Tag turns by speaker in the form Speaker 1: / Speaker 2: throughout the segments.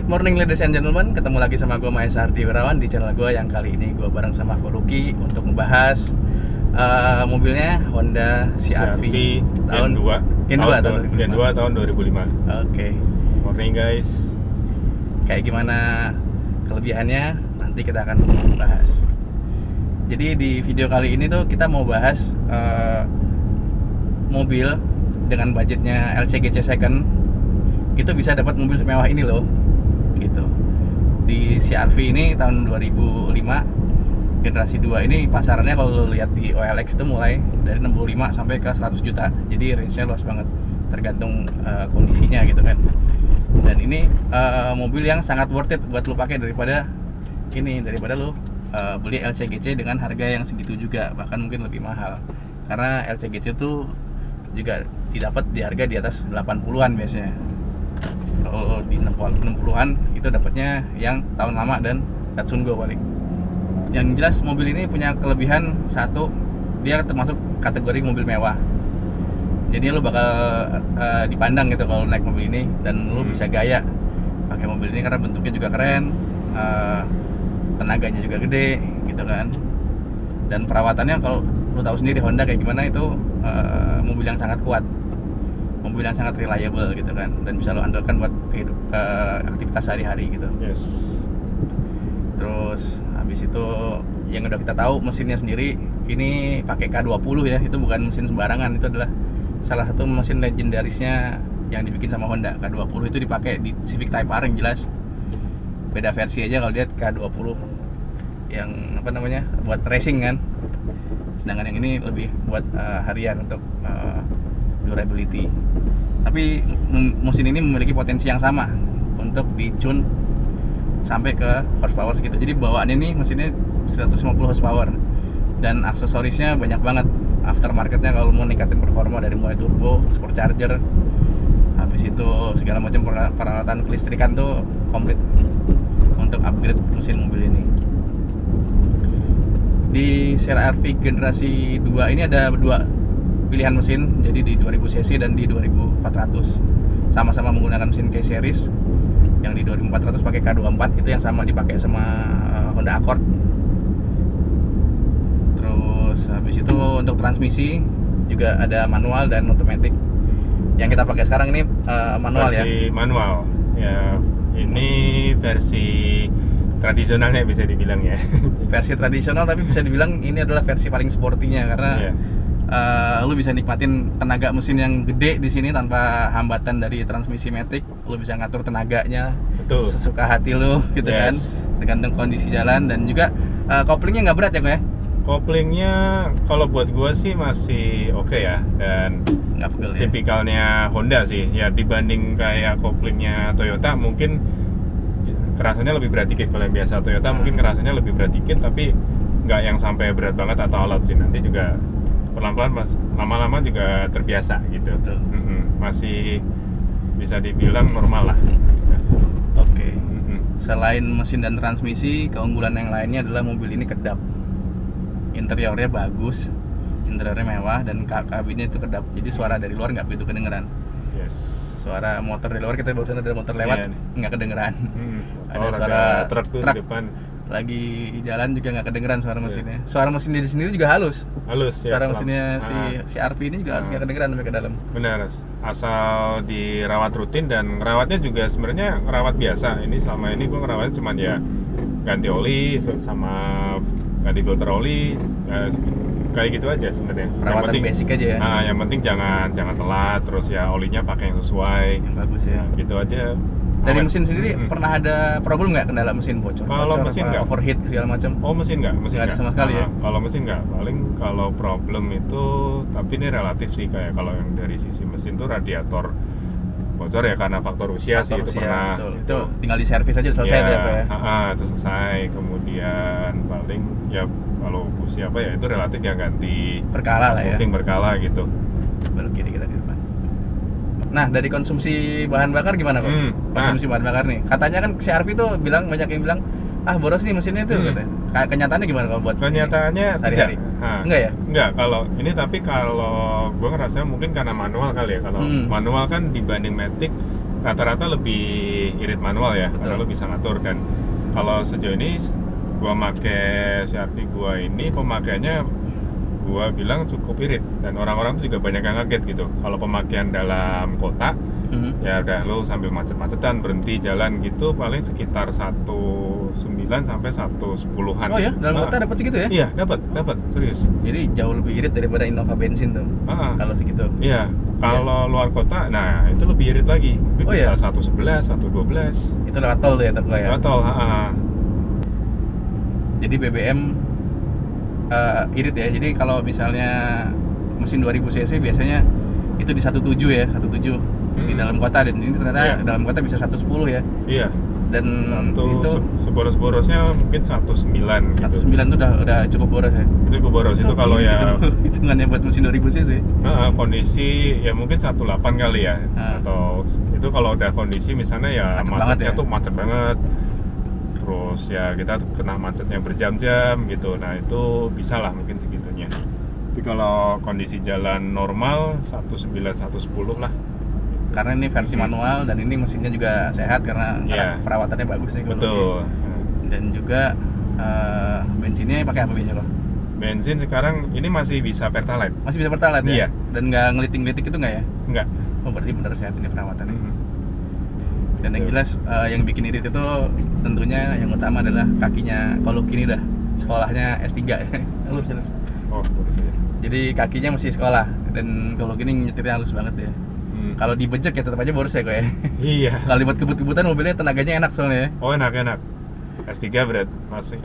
Speaker 1: Good morning ladies and gentlemen, ketemu lagi sama gue Maesa Ardi Wirawan di channel gue yang kali ini gue bareng sama Koluki untuk membahas mobilnya Honda CR-V
Speaker 2: tahun 2
Speaker 1: Gen 2
Speaker 2: tahun 2005.
Speaker 1: Oke.
Speaker 2: Morning guys.
Speaker 1: Kayak gimana kelebihannya nanti kita akan bahas. Jadi di video kali ini tuh kita mau bahas mobil dengan budgetnya LCGC second itu bisa dapat mobil semewah ini loh gitu. Di CR-V ini tahun 2005 generasi 2 ini pasarannya kalau lo lihat di OLX itu mulai dari 65 sampai ke 100 juta. Jadi range-nya luas banget tergantung kondisinya gitu kan. Dan ini mobil yang sangat worth it buat lo pakai daripada lo beli LCGC dengan harga yang segitu juga, bahkan mungkin lebih mahal. Karena LCGC itu juga didapat di harga di atas 80-an biasanya. Kalau di 60-an itu dapatnya yang tahun lama dan Datsun Go paling. Yang jelas mobil ini punya kelebihan satu, dia termasuk kategori mobil mewah. Jadi lo bakal dipandang gitu kalau naik mobil ini, dan lo bisa gaya pakai mobil ini karena bentuknya juga keren, tenaganya juga gede gitu kan. Dan perawatannya kalau lo tahu sendiri Honda kayak gimana, itu mobil yang sangat kuat, mobil yang sangat reliable gitu kan, dan bisa lo andalkan buat aktivitas sehari-hari gitu.
Speaker 2: Yes.
Speaker 1: Terus habis itu yang udah kita tahu mesinnya sendiri ini pakai K20 ya, itu bukan mesin sembarangan, itu adalah salah satu mesin legendarisnya yang dibikin sama Honda. K20 itu dipakai di Civic Type R yang jelas. Beda versi aja kalau lihat K20 yang apa namanya buat racing kan, sedangkan yang ini lebih buat harian untuk durability. Tapi mesin ini memiliki potensi yang sama untuk di-tune sampai ke horsepower segitu. Jadi bawaannya nih mesinnya 150 horsepower dan aksesorisnya banyak banget. Aftermarketnya kalau mau ningkatin performa dari mulai turbo, supercharger, habis itu segala macam peralatan kelistrikan tuh komplit untuk upgrade mesin mobil ini. Di CR-V generasi 2 ini ada dua pilihan mesin, jadi di 2000 cc dan di 2400. Sama-sama menggunakan mesin K-Series. Yang di 2400 pakai K24, itu yang sama dipakai sama Honda Accord. Terus habis itu untuk transmisi juga ada manual dan automatic. Yang kita pakai sekarang ini manual
Speaker 2: versi
Speaker 1: ya.
Speaker 2: Manual. Ya, ini versi tradisionalnya bisa dibilang ya.
Speaker 1: Versi tradisional, tapi bisa dibilang ini adalah versi paling sportinya karena lu bisa nikmatin tenaga mesin yang gede di sini tanpa hambatan dari transmisi matic. Lu bisa ngatur tenaganya.
Speaker 2: Betul.
Speaker 1: Sesuka hati lu gitu kan, tergantung kondisi jalan. Dan juga koplingnya nggak berat ya kok ya?
Speaker 2: Koplingnya kalau buat gua sih masih oke ya, dan
Speaker 1: Nggak pegel ya?
Speaker 2: tipikalnya Honda sih ya. Dibanding kayak koplingnya Toyota mungkin kerasanya lebih berat dikit. Kalau yang biasa Toyota mungkin kerasanya lebih berat dikit, tapi nggak yang sampai berat banget atau alot sih. Nanti juga pelan-pelan lama-lama juga terbiasa gitu.
Speaker 1: Betul.
Speaker 2: Masih bisa dibilang normal lah.
Speaker 1: Oke. Selain mesin dan transmisi, keunggulan yang lainnya adalah mobil ini kedap. Interiornya bagus, interiornya mewah, dan kabinnya itu kedap. Jadi suara dari luar nggak begitu kedengeran.
Speaker 2: Yes.
Speaker 1: Suara motor di luar, kita barusan ada motor lewat, nggak kedengeran. Ada suara
Speaker 2: truk tuh di depan.
Speaker 1: Lagi jalan juga nggak kedengeran suara mesinnya. Suara mesin diri sendiri juga halus.
Speaker 2: Halus ya.
Speaker 1: Suara mesinnya si CR-V ini juga halus, nggak kedengeran sampai ke dalam.
Speaker 2: Benar. Asal dirawat rutin, dan ngerawatnya juga sebenarnya ngerawat biasa. Ini selama ini gua ngerawatnya cuma ya ganti oli sama ganti filter oli, kayak gitu aja sebenarnya.
Speaker 1: Perawatan basic aja ya.
Speaker 2: Yang penting jangan telat, terus ya olinya pakai yang sesuai.
Speaker 1: Yang bagus ya.
Speaker 2: Gitu aja.
Speaker 1: Dari mesin sendiri pernah ada problem nggak, kendala mesin bocor?
Speaker 2: Kalau mesin nggak,
Speaker 1: overheat segala macam.
Speaker 2: Oh mesin nggak
Speaker 1: ada sama sekali ya.
Speaker 2: Kalau mesin nggak, paling kalau problem itu, tapi ini relatif sih, kayak kalau yang dari sisi mesin tuh radiator bocor ya karena faktor usia sih, itu pernah.
Speaker 1: Betul. Itu tinggal di servis aja selesai ya, itu ya.
Speaker 2: Itu selesai. Kemudian paling ya kalau usia apa ya itu relatif ya, ganti
Speaker 1: berkala lah ya.
Speaker 2: Moving berkala gitu.
Speaker 1: Belok kiri kita di depan. Nah, dari konsumsi bahan bakar gimana kok? Konsumsi bahan bakar nih. Katanya kan CR-V tuh banyak yang bilang boros nih mesinnya tuh katanya. Kenyataannya gimana kalau buat
Speaker 2: kenyataannya
Speaker 1: sehari-hari? Enggak ya?
Speaker 2: Enggak, kalau ini, tapi kalau gue ngerasa mungkin karena manual kali ya. Kalau manual kan dibanding matic rata-rata lebih irit manual ya,
Speaker 1: Betul.
Speaker 2: karena lu bisa ngatur. Dan kalau sejauh ini gua make CR-V gua ini pemakaiannya gua bilang cukup irit, dan orang-orang tuh juga banyak yang kaget gitu. Kalau pemakaian dalam kota ya udah lu sambil macet-macetan berhenti jalan gitu paling sekitar 1.9 sampai 1.10-an.
Speaker 1: Oh ya, dalam kota dapat segitu ya?
Speaker 2: Iya, dapat serius.
Speaker 1: Jadi jauh lebih irit daripada Innova bensin tuh. Kalau segitu.
Speaker 2: Iya, kalau luar kota, nah itu lebih irit lagi. Mungkin
Speaker 1: Oh,
Speaker 2: bisa
Speaker 1: iya?
Speaker 2: 1.11, 1.12.
Speaker 1: Itu lewat tol tuh ya, toko ya.
Speaker 2: Lewat tol,
Speaker 1: Jadi BBM irit ya. Jadi kalau misalnya mesin 2000 cc biasanya itu di 17 ya, 17 di dalam kota, dan ini ternyata
Speaker 2: Iya.
Speaker 1: dalam kota bisa 110 ya.
Speaker 2: Iya.
Speaker 1: Dan
Speaker 2: Satu
Speaker 1: itu
Speaker 2: seboros-borosnya mungkin 1.9 gitu.
Speaker 1: 19 tuh udah cukup boros ya.
Speaker 2: Itu gue boros itu kalau
Speaker 1: irit
Speaker 2: ya
Speaker 1: itu, hitungannya buat mesin 2000 cc.
Speaker 2: kondisi ya mungkin 1.8 kali ya. Atau itu kalau udah kondisi misalnya ya
Speaker 1: Macet banget
Speaker 2: macetnya
Speaker 1: ya.
Speaker 2: tuh macet banget. Terus ya kita tuh kena macetnya berjam-jam gitu. Nah, itu bisa lah mungkin segitunya. Tapi kalau kondisi jalan normal 1.9 1.10 lah.
Speaker 1: Karena ini versi manual dan ini mesinnya juga sehat karena
Speaker 2: Iya.
Speaker 1: perawatannya bagus nih.
Speaker 2: Betul.
Speaker 1: Dan juga bensinnya pakai apa biasa kok?
Speaker 2: Bensin sekarang ini masih bisa Pertalite.
Speaker 1: Masih bisa Pertalite ya?
Speaker 2: Iya.
Speaker 1: Dan nggak ngelitik-ngelitik itu nggak ya?
Speaker 2: Enggak.
Speaker 1: Oh, berarti benar sehat ini perawatannya. Dan yang
Speaker 2: Betul.
Speaker 1: jelas yang bikin irit itu tentunya yang utama adalah kakinya. Kalau kini udah sekolahnya S3 ya. Halus.
Speaker 2: Oh, bagus aja.
Speaker 1: Jadi kakinya masih sekolah, dan kalau gini nyetirnya halus banget ya. Kalau dibejek ya tetap aja boros ya kok ya.
Speaker 2: Iya.
Speaker 1: Kalau dibuat kebut-kebutan mobilnya tenaganya enak soalnya ya.
Speaker 2: Oh, enak. S3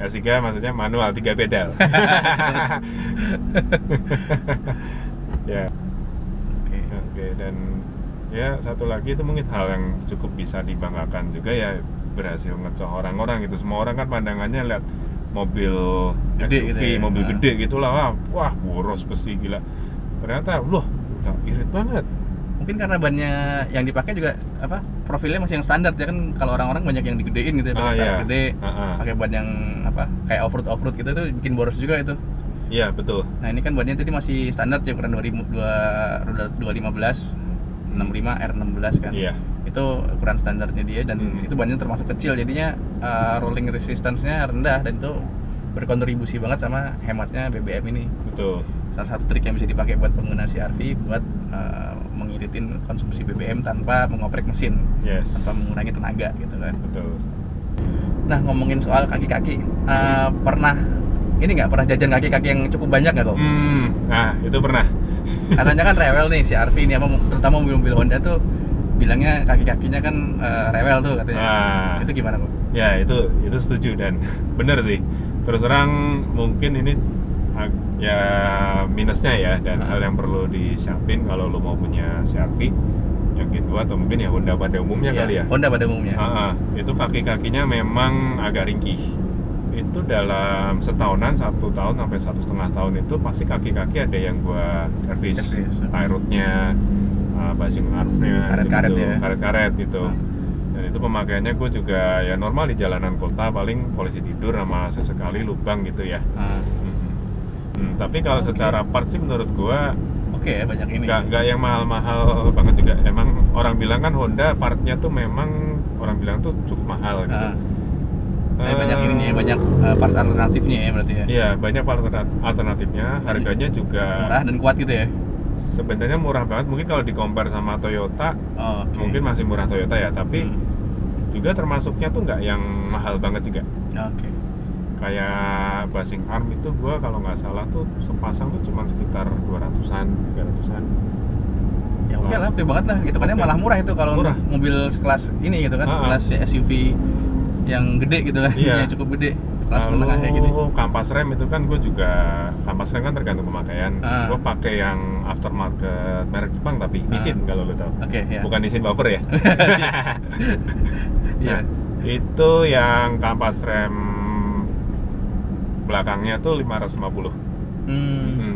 Speaker 2: S3 maksudnya manual 3 pedal. Ya. Oke, dan ya satu lagi itu mungkin hal yang cukup bisa dibanggakan juga ya, berhasil ngecoh orang-orang gitu. Semua orang kan pandangannya lihat mobil
Speaker 1: Gede
Speaker 2: SUV,
Speaker 1: gitu ya.
Speaker 2: mobil gede gitulah, wah boros besi gila. Ternyata loh, udah irit banget.
Speaker 1: Mungkin karena bannya yang dipakai juga profilnya masih yang standar ya kan. Kalau orang-orang banyak yang digedein gitu ya, pakai
Speaker 2: Iya.
Speaker 1: gede, pakai ban yang kayak off-road gitu tuh bikin boros juga itu.
Speaker 2: Iya, betul.
Speaker 1: Nah, ini kan bannya tadi masih standar ya, ukuran 215 65 R16 kan.
Speaker 2: Iya.
Speaker 1: Itu ukuran standarnya dia, dan itu bannya termasuk kecil, jadinya rolling resistance-nya rendah, dan itu berkontribusi banget sama hematnya BBM ini.
Speaker 2: Betul.
Speaker 1: Salah satu trik yang bisa dipakai buat pengguna CR-V buat mengiritin konsumsi BBM tanpa mengoprek mesin,
Speaker 2: Yes.
Speaker 1: tanpa mengurangi tenaga gitu kan.
Speaker 2: Betul.
Speaker 1: Nah, ngomongin soal kaki-kaki, pernah jajan kaki-kaki yang cukup banyak nggak kok?
Speaker 2: Nah, itu pernah.
Speaker 1: Katanya kan rewel nih CR-V ini, terutama mobil-mobil Honda tuh bilangnya kaki-kakinya kan rewel tuh katanya. Itu gimana kok?
Speaker 2: Ya, itu setuju dan bener sih. Terus terang mungkin ini ya minusnya ya, dan hal yang perlu disiapin kalau lo mau punya CR-V yang kedua, atau mungkin ya Honda pada umumnya kali ya.
Speaker 1: Honda pada umumnya.
Speaker 2: Itu kaki-kakinya memang agak ringkih. Itu dalam setahunan, 1 tahun sampai 1,5 tahun itu pasti kaki-kaki ada yang gua servis. Tie rodnya, basing armnya,
Speaker 1: karet-karet
Speaker 2: gitu,
Speaker 1: ya.
Speaker 2: Karet-karet gitu. Dan itu pemakaiannya gue juga ya normal di jalanan kota, paling polisi tidur sama sesekali lubang gitu ya. Tapi kalau secara part sih menurut gua
Speaker 1: banyak ini.
Speaker 2: nggak yang mahal-mahal banget juga. Emang orang bilang kan Honda partnya tuh memang orang bilang tuh cukup mahal gitu.
Speaker 1: Banyak ininya, banyak part alternatifnya ya berarti ya.
Speaker 2: Iya, banyak part alternatifnya. Harganya juga
Speaker 1: murah dan kuat gitu ya.
Speaker 2: Sebenarnya murah banget. Mungkin kalau di-compare sama Toyota, mungkin masih murah Toyota ya. Tapi juga termasuknya tuh nggak yang mahal banget juga. Kayak basing arm itu gua kalau nggak salah tuh sepasang tuh cuma sekitar 200-an, 300-an.
Speaker 1: Ya oke lah, oke banget lah gitu kan. Malah murah itu kalau untuk mobil sekelas ini gitu kan, sekelas SUV yang gede gitu kan, yang cukup gede, kelas menengah kayak gini.
Speaker 2: Kampas rem itu kan gue juga, kampas rem kan tergantung pemakaian. Gue pakai yang aftermarket merek Jepang tapi Nissin kalau lo tau. Bukan Nissin Buffer ya. Nah, itu yang kampas rem belakangnya tuh 550.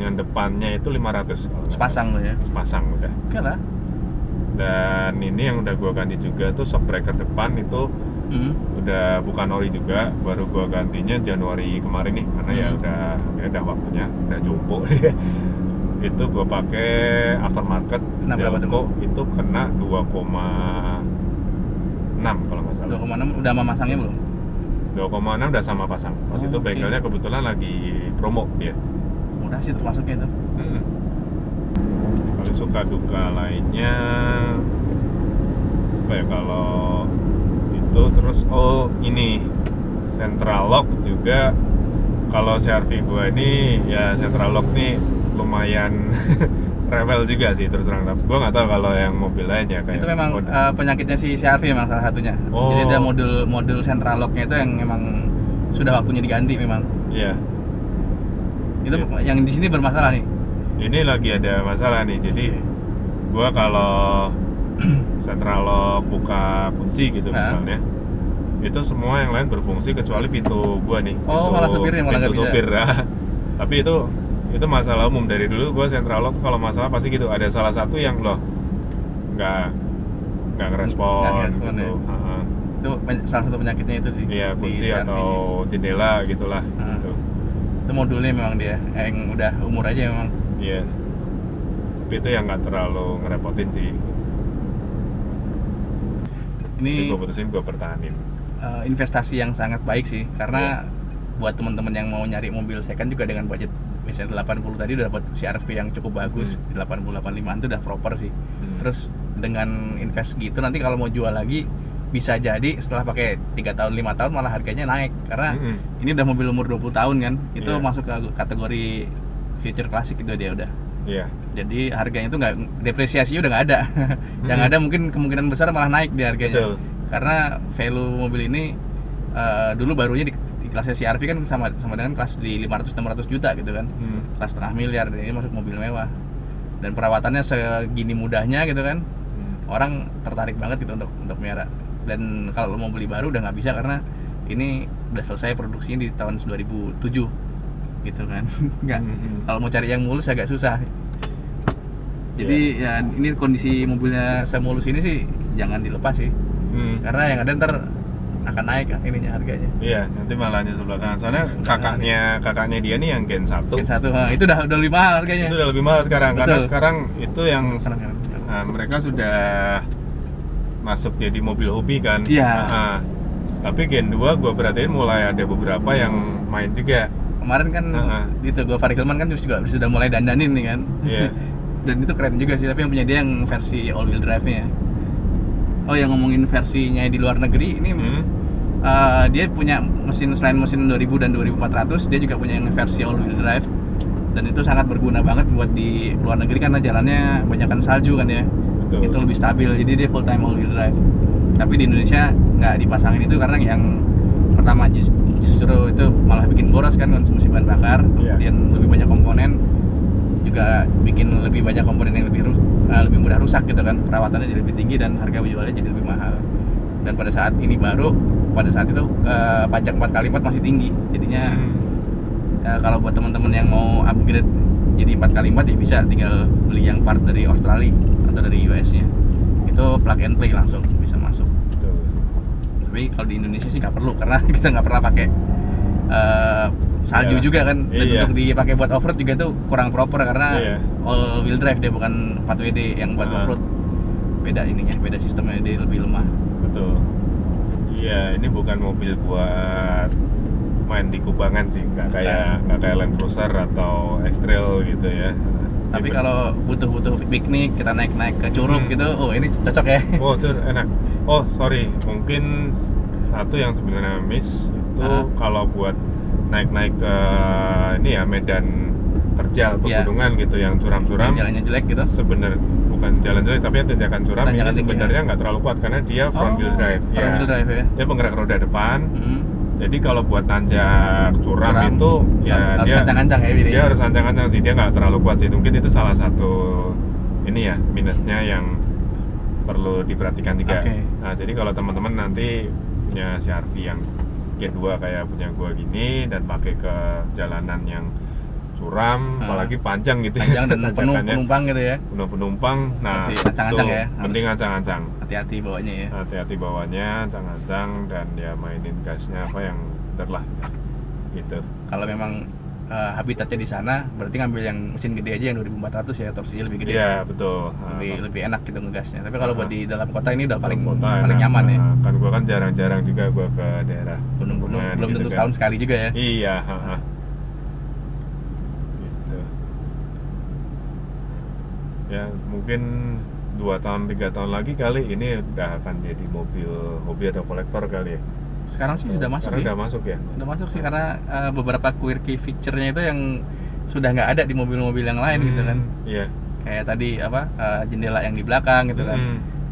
Speaker 2: Yang depannya itu 500.
Speaker 1: Sepasang loh ya.
Speaker 2: Sepasang udah.
Speaker 1: Oke lah.
Speaker 2: Dan ini yang udah gua ganti juga tuh shock breaker depan itu udah bukan ori juga, baru gua gantinya Januari kemarin nih, karena ya udah waktunya, udah jumbo nih. Itu gua pakai aftermarket.
Speaker 1: Kenapa tuh?
Speaker 2: Itu kena 2,5 kalau nggak salah.
Speaker 1: 2,6 udah sama masangnya belum?
Speaker 2: 2,6 udah sama pasang. Pas itu
Speaker 1: Oke.
Speaker 2: bengkelnya kebetulan lagi promo dia.
Speaker 1: Murah sih termasuknya itu.
Speaker 2: Kalau suka duka lainnya apa ya, kalau itu terus ini central lock juga. Kalau CR-V gua ini ya central lock nih lumayan rewel juga sih terus terang. Gua nggak tahu kalau yang mobil lainnya kayak
Speaker 1: Itu memang penyakitnya si CR-V memang salah satunya.
Speaker 2: Oh.
Speaker 1: Jadi ada modul central locknya itu yang memang sudah waktunya diganti memang.
Speaker 2: Iya.
Speaker 1: Itu yang di sini bermasalah nih.
Speaker 2: Ini lagi ada masalah nih. Jadi gua kalau central lock buka kunci gitu misalnya, itu semua yang lain berfungsi kecuali pintu gua nih.
Speaker 1: Oh, malah supirnya malah nggak
Speaker 2: pintu
Speaker 1: bisa.
Speaker 2: supir. Tapi itu masalah umum dari dulu. Gua central lock kalau masalah pasti gitu. Ada salah satu yang loh nggak ngerespon
Speaker 1: Nggak ngerespon,
Speaker 2: gitu.
Speaker 1: ya. Itu salah satu penyakitnya itu sih.
Speaker 2: Iya,
Speaker 1: di
Speaker 2: kunci
Speaker 1: CR-V
Speaker 2: atau
Speaker 1: sih.
Speaker 2: jendela gitulah. Gitu.
Speaker 1: Itu modulnya memang dia yang udah umur aja memang.
Speaker 2: Iya. Tapi itu yang nggak terlalu ngerepotin sih.
Speaker 1: Ini
Speaker 2: gue putusin gue pertahanin.
Speaker 1: Investasi yang sangat baik sih karena buat teman-teman yang mau nyari mobil second juga dengan budget misalnya 80 tadi udah dapat CR-V yang cukup bagus. 80-85an itu udah proper sih. Terus dengan invest gitu nanti kalau mau jual lagi bisa jadi setelah pakai 3 tahun 5 tahun malah harganya naik karena ini udah mobil umur 20 tahun kan. Itu masuk ke kategori future classic itu dia udah.
Speaker 2: Iya.
Speaker 1: Jadi harganya itu nggak, depresiasinya udah nggak ada. Yang ada mungkin kemungkinan besar malah naik di harganya.
Speaker 2: Betul.
Speaker 1: Karena value mobil ini dulu barunya di kelasnya CR-V kan sama dengan kelas di 500-600 juta gitu kan. Kelas setengah miliar, ini masuk mobil mewah. Dan perawatannya segini mudahnya gitu kan. Orang tertarik banget gitu untuk melihara. Dan kalau mau beli baru udah nggak bisa karena ini udah selesai produksinya di tahun 2007 gitu kan. Nggak, kalau mau cari yang mulus agak susah. Jadi ya ini kondisi mobilnya semulus ini sih jangan dilepas sih. Karena yang ada ntar akan naik kan ininya harganya.
Speaker 2: Iya, nanti malah nyusul belakangan. Soalnya kakaknya dia nih yang Gen 1.
Speaker 1: Gen 1, itu udah lebih mahal harganya.
Speaker 2: Itu udah lebih mahal sekarang.
Speaker 1: Betul.
Speaker 2: Karena sekarang itu yang
Speaker 1: Sekarang.
Speaker 2: mereka sudah masuk jadi mobil hobi kan.
Speaker 1: Iya.
Speaker 2: Tapi Gen 2 gue perhatiin mulai ada beberapa yang main juga.
Speaker 1: Kemarin kan gitu gue Farid Hilman kan terus juga sudah mulai dandanin nih kan.
Speaker 2: Iya.
Speaker 1: Dan itu keren juga sih, tapi yang punya dia yang versi all wheel drive-nya. Oh, yang ngomongin versinya di luar negeri ini dia punya mesin selain mesin 2000 dan 2400, dia juga punya yang versi all wheel drive. Dan itu sangat berguna banget buat di luar negeri karena jalannya banyakkan salju kan ya.
Speaker 2: Betul.
Speaker 1: Itu lebih stabil, jadi dia full time all wheel drive. Tapi di Indonesia nggak dipasangin itu karena yang pertama justru itu malah bikin boros kan konsumsi bahan bakar, kemudian lebih banyak komponen, juga bikin lebih banyak komponen yang lebih mudah rusak gitu kan, perawatannya jadi lebih tinggi dan harga jualnya jadi lebih mahal. Dan pada saat ini pada saat itu pajak 4x4 masih tinggi, jadinya kalau buat teman-teman yang mau upgrade jadi 4x4 ya bisa tinggal beli yang part dari Australia atau dari US nya, itu plug and play langsung bisa masuk.
Speaker 2: Betul.
Speaker 1: Tapi kalau di Indonesia sih nggak perlu karena kita nggak pernah pakai salju juga kan, dan untuk dipakai buat off-road juga tuh kurang proper karena all wheel drive dia bukan 4WD yang buat off-road. Beda ininya, beda sistemnya, dia lebih lemah.
Speaker 2: Betul. Iya, ini bukan mobil buat main di kubangan sih, nggak kayak Land Cruiser atau X-Trail gitu ya.
Speaker 1: Tapi kalau butuh piknik, kita naik ke Curug gitu, oh ini cocok ya.
Speaker 2: Oh, enak. Oh, sorry, mungkin satu yang sebenarnya miss itu kalau buat naik ke ini ya medan terjal pegunungan gitu yang curam-curam,
Speaker 1: jalannya jelek gitu.
Speaker 2: Sebenarnya bukan jalan jelek tapi tanjakan curam, ini sebenarnya nggak terlalu kuat karena dia front wheel drive.
Speaker 1: Front wheel drive ya.
Speaker 2: Dia penggerak roda depan. Jadi kalau buat nanjak curam itu ya
Speaker 1: harus ancang-ancang ya.
Speaker 2: Dia harus ancang-ancang sih, dia nggak terlalu kuat sih. Mungkin itu salah satu ini ya minusnya yang perlu diperhatikan juga. Nah, jadi kalau teman-teman nanti punya CR-V yang Gen 2 kayak punya gua gini dan pakai ke jalanan yang curam, apalagi panjang gitu,
Speaker 1: panjang dan penuh penumpang gitu ya.
Speaker 2: Penuh penumpang. Nah,
Speaker 1: ancang-ancang ya.
Speaker 2: Penting ancang-ancang.
Speaker 1: Hati-hati bawanya ya.
Speaker 2: Hati-hati bawanya, ancang-ancang, dan ya mainin gasnya apa yang bener lah. Gitu.
Speaker 1: Kalau memang habitatnya di sana, berarti ngambil yang mesin gede aja yang 2400 ya, torsinya lebih gede.
Speaker 2: Iya betul.
Speaker 1: Lebih enak gitu ngegasnya. Tapi kalau buat di dalam kota ini udah paling
Speaker 2: Kota
Speaker 1: paling
Speaker 2: enak.
Speaker 1: nyaman ya.
Speaker 2: Kan gua kan jarang-jarang juga gua ke daerah
Speaker 1: Gunung-gunung
Speaker 2: pegunungan
Speaker 1: belum
Speaker 2: gitu
Speaker 1: tentu
Speaker 2: kan.
Speaker 1: setahun sekali juga ya.
Speaker 2: Iya, gitu. Ya mungkin 2 tahun 3 tahun lagi kali ini udah akan jadi mobil hobi atau kolektor kali ya.
Speaker 1: Sekarang sih sudah masuk
Speaker 2: Sekarang
Speaker 1: sih.
Speaker 2: udah masuk ya.
Speaker 1: Sudah masuk sih karena beberapa quirky feature-nya itu yang sudah nggak ada di mobil-mobil yang lain gitu kan.
Speaker 2: Iya.
Speaker 1: Kayak tadi jendela yang di belakang gitu kan.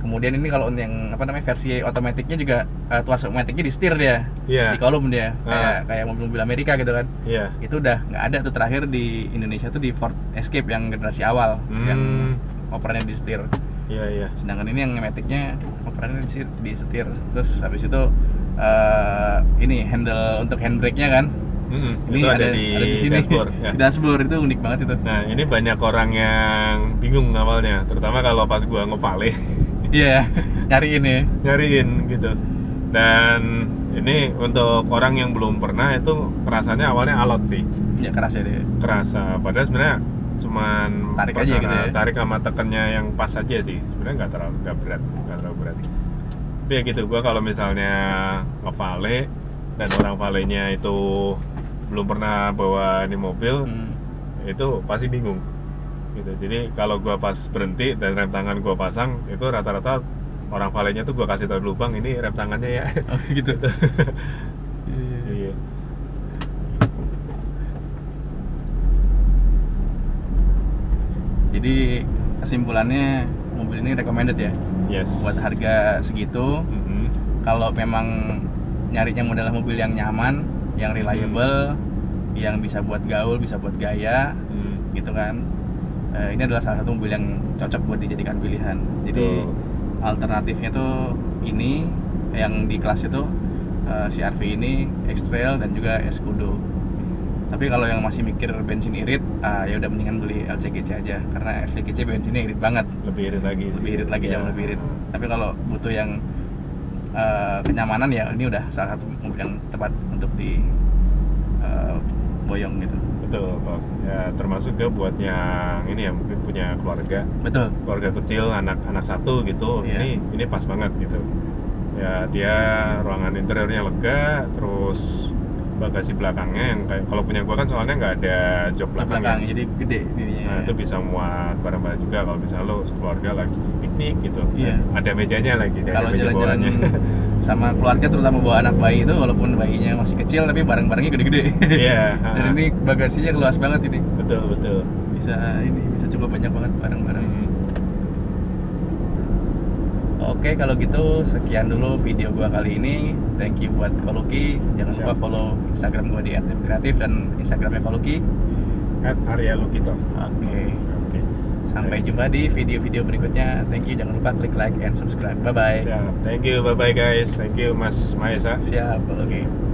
Speaker 1: Kemudian ini kalau yang versi otomatiknya juga tuas otomatiknya di setir dia.
Speaker 2: Iya.
Speaker 1: Di kolom dia. Kayak mobil-mobil Amerika gitu kan.
Speaker 2: Iya.
Speaker 1: Itu udah nggak ada tuh, terakhir di Indonesia tuh di Ford Escape yang generasi awal yang operannya di setir.
Speaker 2: Iya.
Speaker 1: Sedangkan ini yang maticnya operannya di setir. Terus habis itu ini handle untuk handbrake-nya kan. Ini
Speaker 2: itu ada di
Speaker 1: sini
Speaker 2: dashboard, ya.
Speaker 1: Di dashboard itu unik banget itu.
Speaker 2: Nah ini banyak orang yang bingung awalnya, terutama kalau pas gua ngevale.
Speaker 1: Iya, nyariin ya.
Speaker 2: Nyariin gitu. Dan ini untuk orang yang belum pernah itu rasanya awalnya alot sih.
Speaker 1: Ya keras ya dia.
Speaker 2: Kerasa, padahal sebenarnya cuman
Speaker 1: Tarik aja gitu ya.
Speaker 2: tarik sama tekennya yang pas aja sih. Sebenarnya nggak terlalu berat. Tapi ya gitu, gua kalau misalnya ngevale dan orang valenya itu belum pernah bawa ini mobil, itu pasti bingung gitu. Jadi kalau gua pas berhenti dan rem tangan gua pasang, itu rata-rata orang valenya tuh gua kasih tahu dulu, "Bang, ini rem tangannya ya."
Speaker 1: Oh gitu.
Speaker 2: Iya.
Speaker 1: Jadi kesimpulannya mobil ini recommended ya.
Speaker 2: Yes.
Speaker 1: Buat harga segitu, kalau memang nyarinya model mobil yang nyaman, yang reliable, yang bisa buat gaul, bisa buat gaya, gitu kan. Ini adalah salah satu mobil yang cocok buat dijadikan pilihan. Jadi alternatifnya tuh ini yang di kelas itu CR-V ini, X-Trail dan juga Escudo. Tapi kalau yang masih mikir bensin irit, ya udah mendingan beli LCGC aja, karena LCGC bensinnya irit banget.
Speaker 2: Lebih irit lagi.
Speaker 1: Jauh lebih irit. Tapi kalau butuh yang kenyamanan ya ini udah salah satu mobil yang tepat untuk di boyong gitu.
Speaker 2: Betul, Pak. Ya termasuk juga buat yang ini ya mungkin punya keluarga.
Speaker 1: Betul.
Speaker 2: Keluarga kecil, anak satu gitu.
Speaker 1: Iya.
Speaker 2: Ini pas banget gitu. Ya dia ruangan interiornya lega, terus bagasi belakangnya yang kayak kalau punya gua kan soalnya nggak ada jok belakang,
Speaker 1: jadi gede dirinya.
Speaker 2: Nah itu bisa muat barang-barang juga kalau misalnya lo sekeluarga lagi piknik gitu.
Speaker 1: Iya.
Speaker 2: Ada mejanya lagi.
Speaker 1: Kalau jalan-jalan sama keluarga terutama bawa anak bayi itu, walaupun bayinya masih kecil tapi barang-barangnya gede-gede.
Speaker 2: Iya.
Speaker 1: Dan ini bagasinya luas banget ini.
Speaker 2: Betul.
Speaker 1: Bisa cukup banyak banget barang-barang. Oke, kalau gitu sekian dulu video gua kali ini. Thank you buat Koluki. Jangan lupa follow Instagram gua di @kreatif dan Instagramnya Koluki
Speaker 2: @aryalukito.
Speaker 1: Oke. Sampai jumpa di video-video berikutnya. Thank you. Jangan lupa klik like and subscribe. Bye bye.
Speaker 2: Siap. Thank you. Bye bye guys. Thank you Mas Maesa.
Speaker 1: Siap, Koluki.